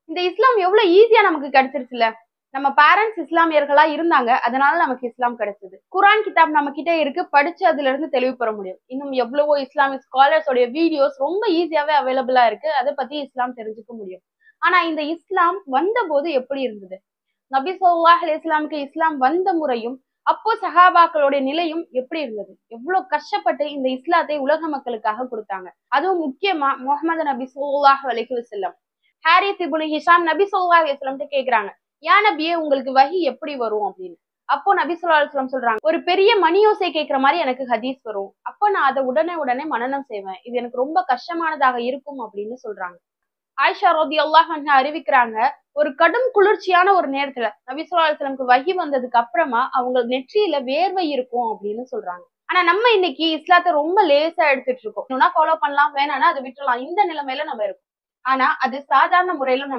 இந்த இஸ்லாம் எவ்வளவு ஈஸியா நமக்கு கிடைச்சிருச்சுல. நம்ம பேரண்ட்ஸ் இஸ்லாமியர்களா இருந்தாங்க, அதனால நமக்கு இஸ்லாம் கிடைச்சது. குரான் கிதாப் நம்ம கிட்ட இருக்கு, படிச்சு அதுல இருந்து தெளிவு பெற முடியும். இன்னும் எவ்வளவோ இஸ்லாமிக் ஸ்காலர்ஸ் உடைய வீடியோஸ் ரொம்ப ஈஸியாவே அவைலபிளா இருக்கு, அதை பத்தி இஸ்லாம் தெரிஞ்சுக்க முடியும். ஆனா இந்த இஸ்லாம் வந்த போது எப்படி இருந்தது, நபி ஸல்லல்லாஹு அலைஹி வஸல்லம் இஸ்லாம் வந்த முறையும் அப்போ சஹாபாக்களுடைய நிலையும் எப்படி இருந்தது, எவ்வளவு கஷ்டப்பட்டு இந்த இஸ்லாத்தை உலக மக்களுக்காக கொடுத்தாங்க. அதுவும் முக்கியமா முஹம்மது நபி ஸல்லல்லாஹு அலைஹி வஸல்லம். ஹாரிஸ் இப்னு ஹிஷாம் நபி ஸல்லல்லாஹு அலைஹி வஸல்லம் கேக்குறாங்க, யா நபியே உங்களுக்கு வஹி எப்படி வரும் அப்படின்னு. அப்போ நபி ஸல்லல்லாஹு அலைஹி வஸல்லம் சொல்றாங்க, ஒரு பெரிய மணியோசை கேட்கிற மாதிரி எனக்கு ஹதீஸ் வரும், அப்போ நான் அதை உடனே மனனம் செய்வேன், இது எனக்கு ரொம்ப கஷ்டமானதாக இருக்கும் அப்படின்னு சொல்றாங்க. ஆயிஷா ரலியல்லாஹு அன்ஹா அறிவிக்கிறாங்க, ஒரு கடும் குளிர்ச்சியான ஒரு நேரத்துல நபி ஸல்லல்லாஹு அலைஹி வஸல்லம் வஹி வந்ததுக்கு அப்புறமா அவங்க நெற்றியில வேர்வை இருக்கும் அப்படின்னு சொல்றாங்க. ஆனா நம்ம இன்னைக்கு இஸ்லாத்தை ரொம்ப லேசா எடுத்துட்டு இருக்கோம். ஃபாலோ பண்ணலாம், வேணாம்னா அதை விட்டுலாம், இந்த நிலைமையில நம்ம இருக்கோம். ஆனா அது சாதாரண முறையில நம்ம